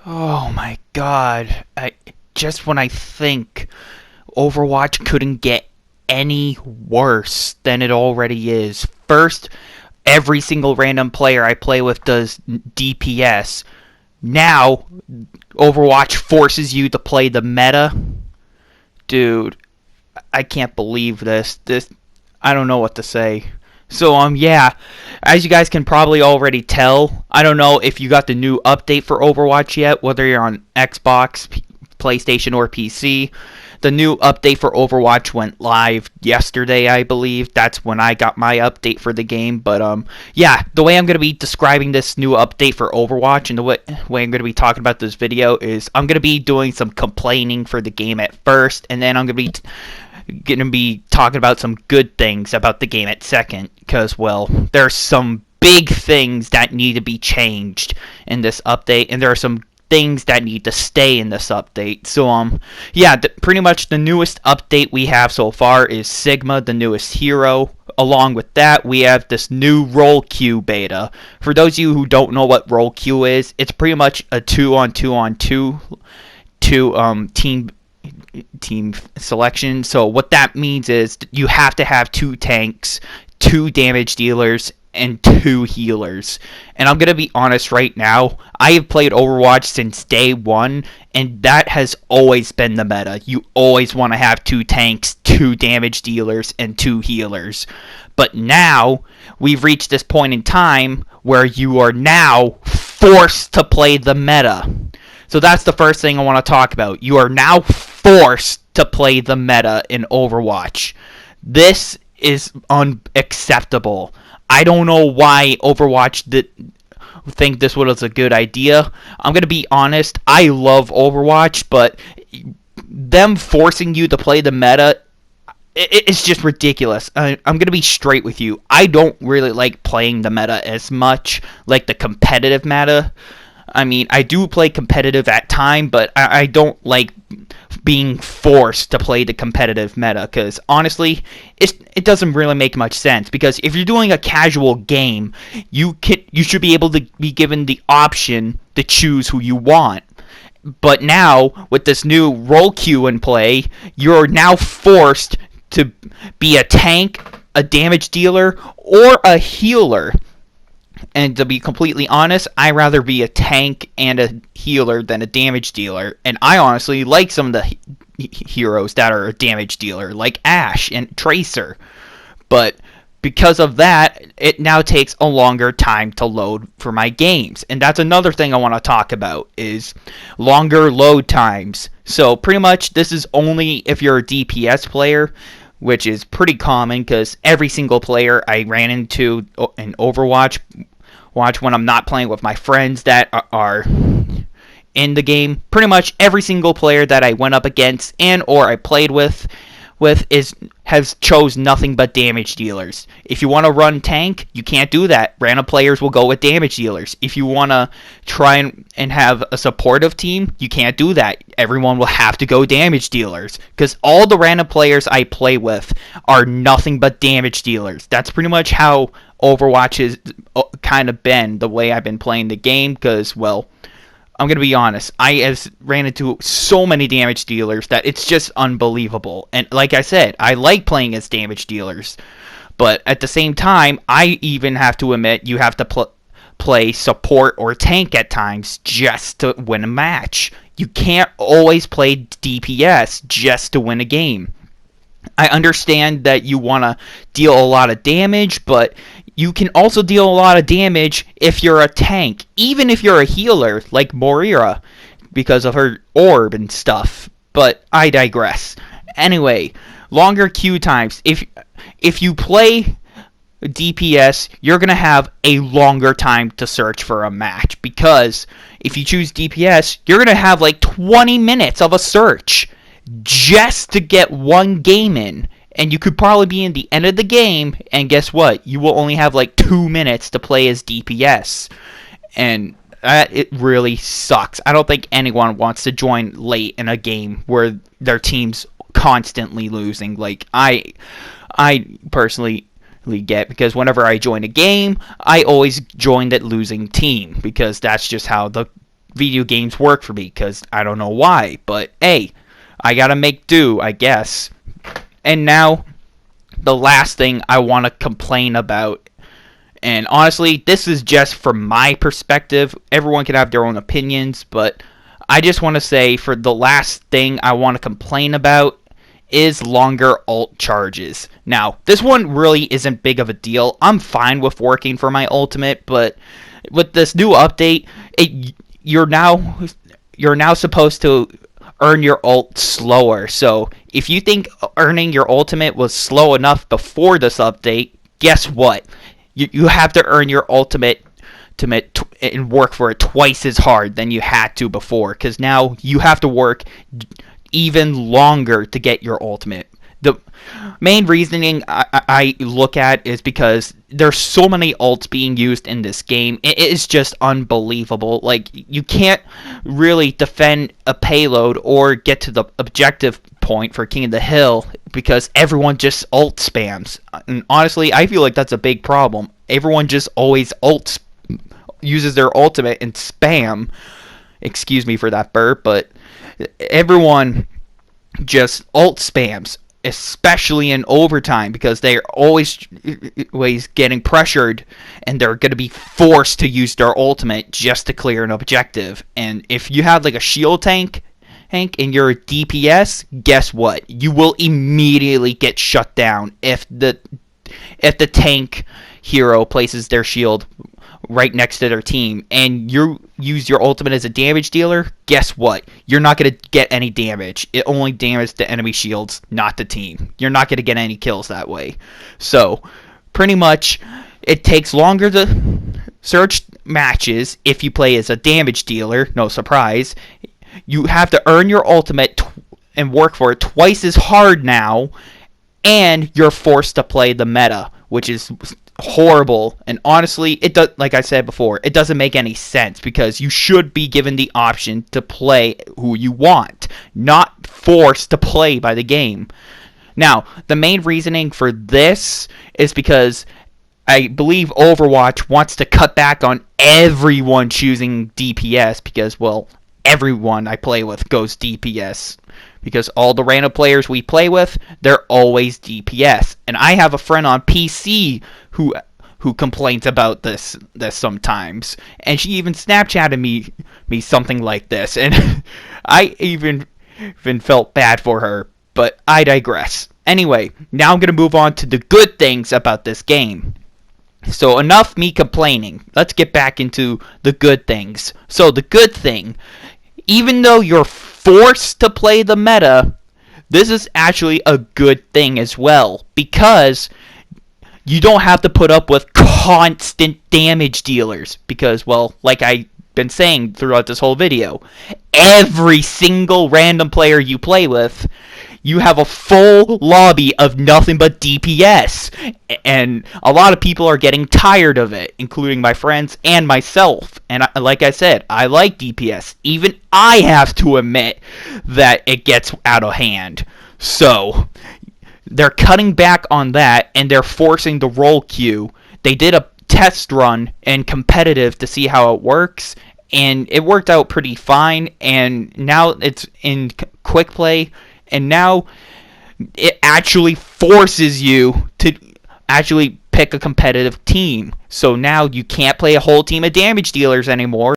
Oh my god. Just when I think Overwatch couldn't get any worse than it already is. First, every single random player I play with does DPS. Now, Overwatch forces you to play the meta. Dude, I can't believe this. I don't know what to say. So yeah, as you guys can probably already tell, I don't know if you got the new update for Overwatch yet, whether you're on Xbox, PlayStation, or PC. The new update for Overwatch went live yesterday, I believe. That's when I got my update for the game. But yeah, the way I'm going to be describing this new update for Overwatch and the way I'm going to be talking about this video is I'm going to be doing some complaining for the game at first, and then I'm going to be talking about some good things about the game at second, because, well, there are some big things that need to be changed in this update, and there are some things that need to stay in this update. So yeah, pretty much the newest update we have so far is Sigma, the newest hero. Along with that, we have this new role queue beta. For those of you who don't know what role queue is, it's pretty much a 2-on-2-on-2 team selection. So what that means is you have to have 2 tanks, 2 damage dealers, and 2 healers. And I'm gonna be honest right now, I have played Overwatch since day 1, and that has always been the meta. You always want to have 2 tanks, 2 damage dealers, and 2 healers. But now we've reached this point in time where you are now forced to play the meta. So that's the first thing I want to talk about. You are now forced to play the meta in Overwatch. This is unacceptable. I don't know why Overwatch think this was a good idea. I'm going to be honest, I love Overwatch, but them forcing you to play the meta, it's just ridiculous. I'm going to be straight with you. I don't really like playing the meta as much, like the competitive meta. I mean, I do play competitive at time, but I don't like being forced to play the competitive meta, because honestly, it doesn't really make much sense. Because if you're doing a casual game, you should be able to be given the option to choose who you want. But now, with this new role queue in play, you're now forced to be a tank, a damage dealer, or a healer. And to be completely honest, I'd rather be a tank and a healer than a damage dealer. And I honestly like some of the heroes that are a damage dealer, like Ashe and Tracer. But because of that, it now takes a longer time to load for my games. And that's another thing I want to talk about, is longer load times. So pretty much this is only if you're a DPS player, which is pretty common because every single player I ran into in Overwatch when I'm not playing with my friends that are in the game, pretty much every single player that I went up against and or I played with has chose nothing but damage dealers. If you want to run tank, you can't do that. Random players will go with damage dealers. If you want to try and have a supportive team, you can't do that. Everyone will have to go damage dealers, because all the random players I play with are nothing but damage dealers. That's pretty much how Overwatch has kind of been the way I've been playing the game, because, well, I'm going to be honest, I have ran into so many damage dealers that it's just unbelievable. And like I said, I like playing as damage dealers. But at the same time, I even have to admit you have to play support or tank at times just to win a match. You can't always play DPS just to win a game. I understand that you want to deal a lot of damage, but you can also deal a lot of damage if you're a tank, even if you're a healer, like Moira, because of her orb and stuff. But I digress. Anyway, longer queue times. If you play DPS, you're going to have a longer time to search for a match, because if you choose DPS, you're going to have like 20 minutes of a search just to get one game in. And you could probably be in the end of the game, and guess what? You will only have like 2 minutes to play as DPS. And it really sucks. I don't think anyone wants to join late in a game where their team's constantly losing. Like, I personally get, because whenever I join a game, I always join that losing team, because that's just how the video games work for me, because I don't know why, but hey, I gotta make do, I guess. And now, the last thing I want to complain about, and honestly, this is just from my perspective. Everyone can have their own opinions, but I just want to say, for the last thing I want to complain about is longer ult charges. Now, this one really isn't big of a deal. I'm fine with working for my ultimate, but with this new update, you're now supposed to earn your ult slower. So if you think earning your ultimate was slow enough before this update, guess what? You have to earn your ultimate and work for it twice as hard than you had to before, because now you have to work even longer to get your ultimate. The main reasoning I look at is because there's so many ults being used in this game. It is just unbelievable. Like, you can't really defend a payload or get to the objective point for King of the Hill because everyone just ult spams. And honestly, I feel like that's a big problem. Everyone just always uses their ultimate and spam. Excuse me for that burp, but everyone just ult spams, especially in overtime, because they're always getting pressured and they're going to be forced to use their ultimate just to clear an objective. And if you have like a shield tank and you're a DPS, guess what? You will immediately get shut down if the tank hero places their shield right next to their team, and you use your ultimate as a damage dealer. Guess what? You're not going to get any damage. It only damages the enemy shields, not the team. You're not going to get any kills that way. So, pretty much, it takes longer to search matches if you play as a damage dealer. No surprise. You have to earn your ultimate and work for it twice as hard now, and you're forced to play the meta, which is horrible. And honestly, it does, like I said before, it doesn't make any sense, because you should be given the option to play who you want, not forced to play by the game. Now, the main reasoning for this is because I believe Overwatch wants to cut back on everyone choosing DPS, because, well, everyone I play with goes DPS. Because all the random players we play with, they're always DPS. And I have a friend on PC who complains about this sometimes. And she even Snapchatted me something like this. And I even felt bad for her. But I digress. Anyway, now I'm going to move on to the good things about this game. So enough me complaining. Let's get back into the good things. So the good thing, even though you're forced to play the meta, this is actually a good thing as well, because you don't have to put up with constant damage dealers, because, well, like I've been saying throughout this whole video, every single random player you play with, you have a full lobby of nothing but DPS, and a lot of people are getting tired of it, including my friends and myself. And like I said, I like DPS. Even I have to admit that it gets out of hand. So they're cutting back on that, and they're forcing the role queue. They did a test run and competitive to see how it works, and it worked out pretty fine. And now it's in quick play. And now it actually forces you to actually pick a competitive team. So now you can't play a whole team of damage dealers anymore.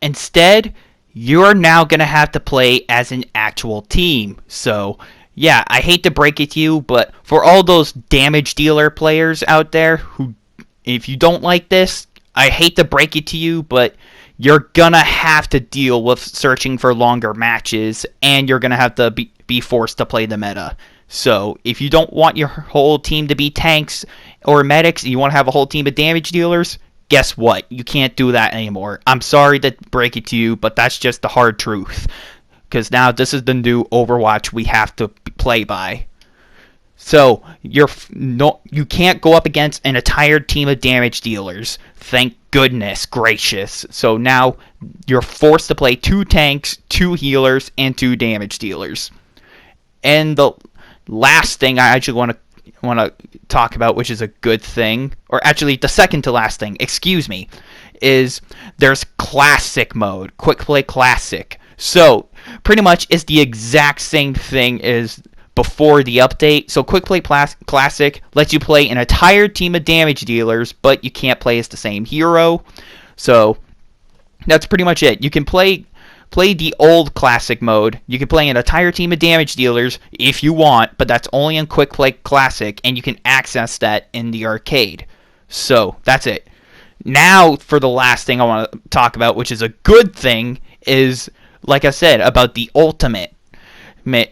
Instead, you're now going to have to play as an actual team. So, yeah, I hate to break it to you, but for all those damage dealer players out there who, if you don't like this, I hate to break it to you, but you're gonna have to deal with searching for longer matches, and you're gonna have to be forced to play the meta. So if you don't want your whole team to be tanks or medics, and you want to have a whole team of damage dealers, guess what? You can't do that anymore. I'm sorry to break it to you, but that's just the hard truth. Because now this is the new Overwatch we have to play by. So you can't go up against an entire team of damage dealers. Thank goodness gracious. So now you're forced to play 2 tanks, 2 healers, and 2 damage dealers. And the last thing I actually want to talk about, which is a good thing, or actually the second to last thing, excuse me, is there's classic mode, quick play classic. So pretty much it's the exact same thing as before the update. So quick play classic lets you play an entire team of damage dealers, but you can't play as the same hero. So that's pretty much it. You can play the old classic mode. You can play an entire team of damage dealers if you want, but that's only in quick play classic, and you can access that in the arcade. So that's it. Now for the last thing I want to talk about, which is a good thing, is like I said about the ultimate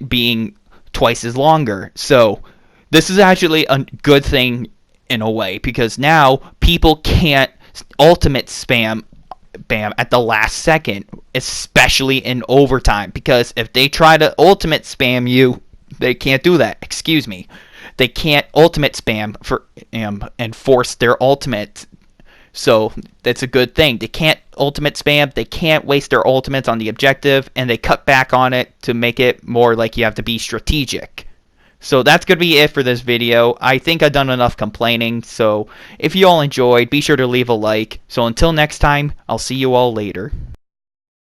being twice as longer. So this is actually a good thing in a way, because now people can't ultimate spam at the last second, especially in overtime, because if they try to ultimate spam you, they can't do that. Excuse me. They can't ultimate spam for and force their ultimate. So that's a good thing. They can't ultimate spam. They can't waste their ultimates on the objective, and they cut back on it to make it more like you have to be strategic. So that's going to be it for this video. I think I've done enough complaining. So if you all enjoyed, be sure to leave a like. So until next time, I'll see you all later.